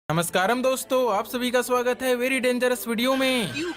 नमस्कारम दोस्तों, आप सभी का स्वागत है वेरी डेंजरस वीडियो में। क्यों?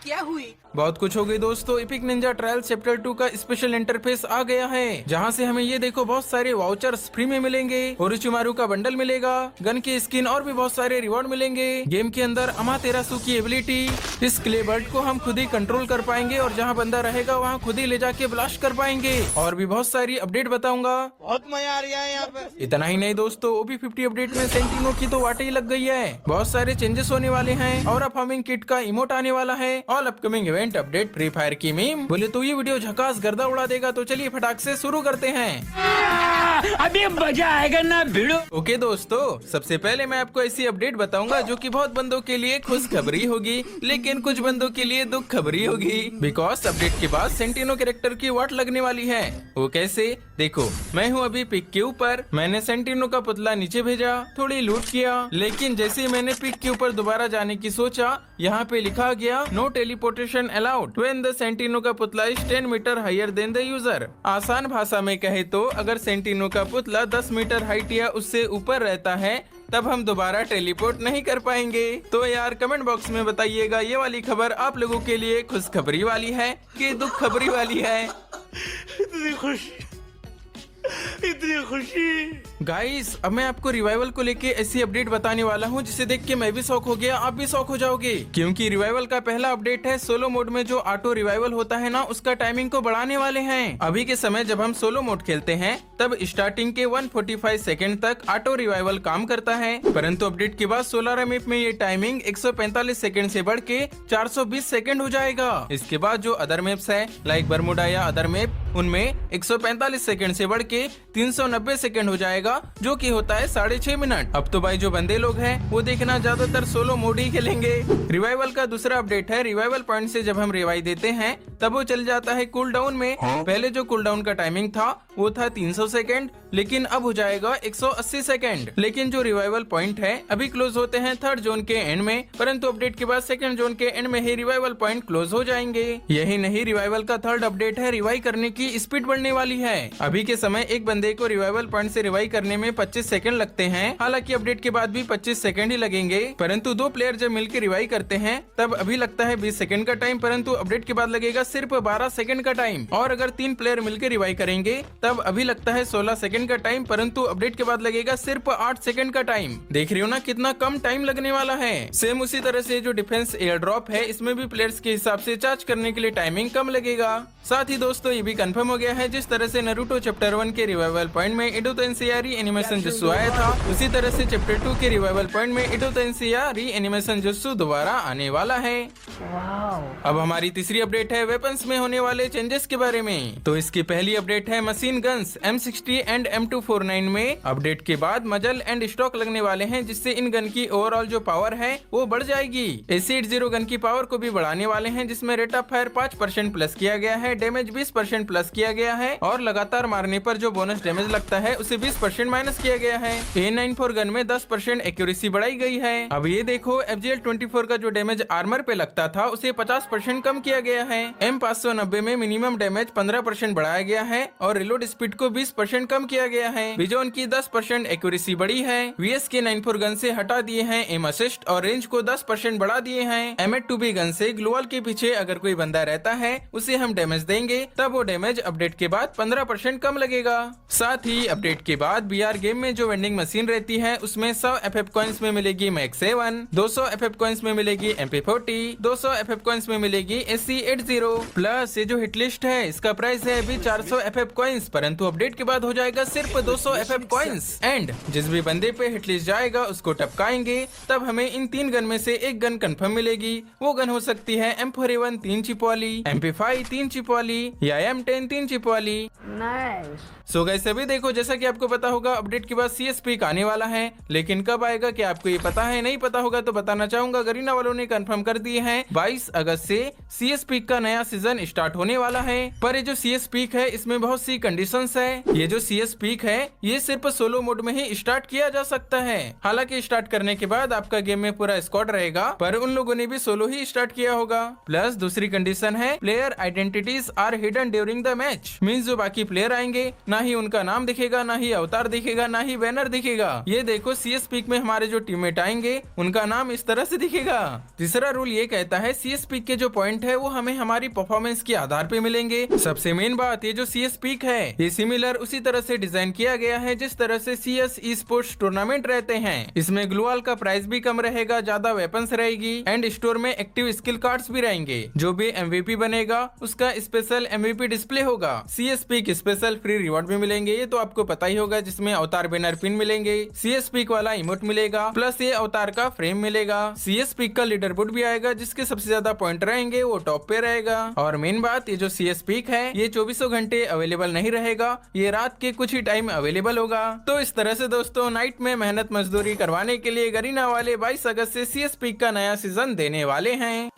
क्या हुई? बहुत कुछ हो गई दोस्तों। एपिक निंजा ट्रायल चैप्टर 2 का स्पेशल इंटरफेस आ गया है, जहां से हमें ये देखो बहुत सारे वाउचर्स फ्री में मिलेंगे, ओरोचिमारू का बंडल मिलेगा, गन की स्किन और भी बहुत सारे रिवॉर्ड मिलेंगे। गेम के अंदर अमातेरासु की एबिलिटी, इस क्ले बर्ड को हम खुद ही कंट्रोल कर पाएंगे और जहाँ बंदा रहेगा वहाँ खुद ही ले जाके ब्लास्ट कर पाएंगे। और भी बहुत सारी अपडेट बताऊंगा। बहुत मजा आ रहा है यहाँ पे। इतना ही नहीं दोस्तों, OB50 अपडेट में सेंटिनो की तो वाटे ही लग गई है। बहुत सारे चेंजेस होने वाले हैं और फार्मिंग किट का इमोट आने वाला है। All upcoming event update free fire की मीम। बोले तो ये वीडियो झकास गर्दा उड़ा देगा। तो चलिए फटाक से शुरू करते हैं। अभी मजा आएगा ना भिड़ो। ओके दोस्तों, सबसे पहले मैं आपको ऐसी अपडेट बताऊंगा जो कि बहुत बंदों के लिए खुशखबरी होगी, लेकिन कुछ बंदों के लिए दुख खबरी होगी। बिकॉज अपडेट के बाद सेंटिनो कैरेक्टर की वाट लगने वाली है। वो कैसे? देखो, मैं हूँ अभी पिक के ऊपर। मैंने सेंटिनो का पुतला नीचे भेजा, थोड़ी लूट किया, लेकिन जैसे ही मैंने पिक के ऊपर दोबारा जाने की सोचा, यहाँ पे लिखा गया no teleportation allowed when the Sentino का पुतला is 10 meter higher than the user. आसान भाषा में कहे तो अगर सेंटिनो का पुतला 10 मीटर हाइट या उससे ऊपर रहता है तब हम दोबारा टेलीपोर्ट नहीं कर पाएंगे। तो यार कमेंट बॉक्स में बताइएगा, ये वाली खबर आप लोगों के लिए खुशखबरी वाली है कि दुख खबरी वाली है। इतनी खुशी, इतनी खुशी। गाइस, अब मैं आपको रिवाइवल को लेके ऐसी अपडेट बताने वाला हूँ जिसे देख के मैं भी शॉक हो गया, आप भी शॉक हो जाओगे। क्योंकि रिवाइवल का पहला अपडेट है सोलो मोड में जो ऑटो रिवाइवल होता है ना, उसका टाइमिंग को बढ़ाने वाले हैं। अभी के समय जब हम सोलो मोड खेलते हैं तब स्टार्टिंग के 145 सेकंड तक ऑटो रिवाइवल काम करता है, परंतु अपडेट के बाद सोलारा मैप में ये टाइमिंग 145 सेकंड से बढ़ के 420 सेकंड हो जाएगा। इसके बाद जो अदर मैप्स है लाइक बरमुडा या अदर मैप, उनमें 145 सेकंड से बढ़ के 390 सेकंड हो जाएगा, जो कि होता है 6.5 मिनट। अब तो भाई जो बंदे लोग हैं वो देखना ज्यादातर सोलो मोड ही खेलेंगे। रिवाइवल का दूसरा अपडेट है, रिवाइवल पॉइंट से जब हम रिवाइव देते हैं तब वो चल जाता है कूल डाउन में। पहले जो कूल डाउन का टाइमिंग था वो था 300 सेकंड, लेकिन अब हो जाएगा 180 सेकंड। लेकिन जो रिवाइवल पॉइंट है अभी क्लोज होते हैं थर्ड जोन के एंड में, परंतु अपडेट के बाद सेकंड जोन के एंड में ही रिवाइवल पॉइंट क्लोज हो जाएंगे। यही नहीं, रिवाइवल का थर्ड अपडेट है, रिवाइव करने की स्पीड बढ़ने वाली है। अभी के समय एक बंदे को रिवाइवल पॉइंट से रिवाइव करने में 25 सेकंड लगते हैं। हालांकि अपडेट के बाद भी 25 सेकंड ही लगेंगे, परंतु दो प्लेयर जब मिलकर रिवाइव करते हैं तब अभी लगता है 20 सेकंड का टाइम, परंतु अपडेट के बाद लगेगा सिर्फ 12 सेकंड का टाइम। और अगर 3 प्लेयर मिलकर रिवाइव करेंगे तब अभी लगता है 16 सेकंड का टाइम, परंतु अपडेट के बाद लगेगा सिर्फ 8 सेकंड का टाइम। देख रहे हो ना कितना कम टाइम लगने वाला है। सेम उसी तरह से जो डिफेंस एयर ड्रॉप है, इसमें भी प्लेयर्स के हिसाब से चार्ज करने के लिए टाइमिंग कम लगेगा। साथ ही दोस्तों ये भी कंफर्म हो गया है, जिस तरह से नारुतो चैप्टर 1 के रिवाइवल पॉइंट में ईडो तेंसेया री एनिमेशन जुत्सु आया था, उसी तरह से चैप्टर 2 के रिवाइवल पॉइंट में ईडो तेंसेया री एनिमेशन जुत्सु दोबारा आने वाला है। अब हमारी तीसरी अपडेट है वेपन्स में होने वाले चेंजेस के बारे में। तो इसकी पहली अपडेट है machine guns M60 and M249 में अपडेट के बाद मजल एंड स्टॉक लगने वाले हैं, जिससे इन गन की ओवरऑल जो पावर है वो बढ़ जाएगी। AC-80 गन की पावर को भी बढ़ाने वाले हैं, जिसमें रेट ऑफ फायर 5% प्लस किया गया है, डैमेज 20% प्लस किया गया है और लगातार मारने पर जो बोनस डैमेज लगता है उसे 20% माइनस किया गया है। A94 गन में 10% एक्यूरेसी बढ़ाई गई है। अब ये देखो, FGL-24 का जो डैमेज आर्मर पे लगता था उसे 50% कम किया गया है। M590 में मिनिमम डैमेज 15% बढ़ाया गया है और रिलोड स्पीड को 20% कम किया गया है। विजोन की 10% एक्यूरेसी बढ़ी है। VSK-94 गन से हटा दिए हैं एम असिस्ट और रेंज को 10% बढ़ा दिए हैं। M8-2B गन से ग्लोअल के पीछे अगर कोई बंदा रहता है उसे हम डैमेज देंगे, तब वो डैमेज अपडेट के बाद 15% कम लगेगा। साथ ही अपडेट के बाद BR गेम में जो वेंडिंग मशीन रहती है उसमें 100 FF कॉइन्स में मिलेगी मैक्स 7, 200 FF कॉइन्स में मिलेगी MP40, 200 FF कॉइन्स में मिलेगी SC80 प्लस। ये जो हिट लिस्ट है इसका प्राइस है अभी 400 FF कॉइन्स, परंतु अपडेट के बाद हो जाएगा सिर्फ 200 FF कॉइन्स। एंड जिस भी बंदे पे हिट लिस्ट जाएगा उसको टपकाएंगे, तब हमें इन 3 गन में से एक गन कंफर्म मिलेगी। वो गन हो सकती है M4A1 3 चिप वाली, MP5 3 चिप वाली या M10 3 चिप वाली। सो गाइस, अभी देखो जैसा कि आपको पता होगा अपडेट के बाद CS पीक आने वाला है, लेकिन कब आएगा क्या आपको ये पता है? नहीं पता होगा तो बताना चाहूंगा, गरीना वालों ने कंफर्म कर दिए हैं 22 अगस्त से CS पीक का नया सीजन स्टार्ट होने वाला है। पर ये जो CS पीक है इसमें बहुत सी कंडीशंस है। ये जो CS पीक है ये सिर्फ सोलो मोड में ही स्टार्ट किया जा सकता है। हालांकि स्टार्ट करने के बाद आपका गेम में पूरा स्क्वाड रहेगा, पर उन लोगों ने भी सोलो ही स्टार्ट किया होगा। प्लस दूसरी कंडीशन है player identities are hidden during the match. Means जो बाकी प्लेयर आएंगे ना ही उनका नाम दिखेगा, ना ही अवतार दिखेगा, ना ही बैनर दिखेगा। ये देखो CS पीक में हमारे जो टीममेट आएंगे उनका नाम इस तरह से दिखेगा। तीसरा रूल ये कहता है CS पीक के जो पॉइंट है वो हमें हमारी परफॉर्मेंस के आधार पे मिलेंगे। सबसे मेन बात, ये जो CS पीक है ये सिमिलर उसी तरह से डिजाइन किया गया है जिस तरह से CS ई-स्पोर्ट्स टूर्नामेंट रहते हैं। इसमें ग्लोअल का प्राइस भी कम रहेगा, ज्यादा वेपन्स रहेगी एंड स्टोर में एक्टिव स्किल कार्ड्स भी रहेंगे। जो भी MVP बनेगा उसका स्पेशल MVP डिस्प्ले होगा। CS peak special free reward भी मिलेंगे, ये तो आपको पता ही होगा, जिसमें अवतार बैनर पिन मिलेंगे, CS पीक वाला इमोट मिलेगा, प्लस ये अवतार का फ्रेम मिलेगा। CS पीक का लीडर बोर्ड भी आएगा, जिसके सबसे ज्यादा पॉइंट रहेंगे वो टॉप पे रहेगा। और मेन बात, ये जो CS पीक है ये 24 घंटे अवेलेबल नहीं रहेगा, ये रात के कुछ ही टाइम अवेलेबल होगा। तो इस तरह से दोस्तों नाइट में मेहनत मजदूरी करवाने के लिए गरीना वाले 22 अगस्त से CS पीक का नया सीजन देने वाले हैं।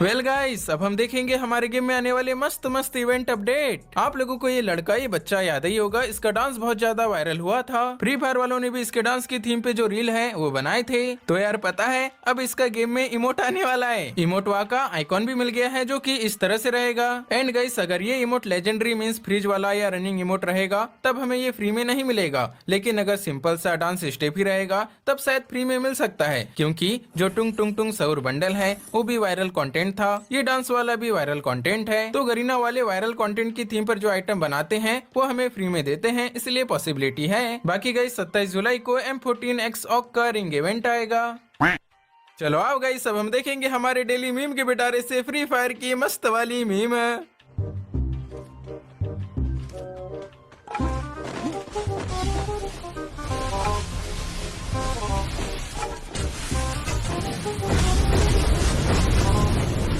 वेल गाइस, अब हम देखेंगे हमारे गेम में आने वाले मस्त मस्त इवेंट अपडेट। आप लोगों को ये लड़का, ये बच्चा याद ही होगा, इसका डांस बहुत ज्यादा वायरल हुआ था। फ्री फायर वालों ने भी इसके डांस की थीम पे जो रील है वो बनाए थे। तो यार पता है अब इसका गेम में इमोट आने वाला है। इमोटवा का आइकॉन भी मिल गया है जो कि इस तरह से रहेगा। एंड गाइस, अगर ये इमोट लेजेंडरी मींस फ्रीज वाला या रनिंग इमोट रहेगा तब हमें ये फ्री में नहीं मिलेगा, लेकिन अगर सिंपल सा डांस स्टेप ही रहेगा तब शायद फ्री में मिल सकता है, क्योंकि जो टुंग टुंग टुंग सौर बंडल है वो भी वायरल कंटेंट था, ये डांस वाला भी वायरल कंटेंट है। तो गरीना वाले वायरल कंटेंट की थीम पर जो आइटम बनाते हैं वो हमें फ्री में देते हैं, इसलिए पॉसिबिलिटी है। बाकी गाइस 27 जुलाई को M14X ऑक का रिंग इवेंट आएगा। चलो आओ गाइस, अब हम देखेंगे हमारे डेली मीम के पिटारे से फ्री फायर की मस्त वाली मीम।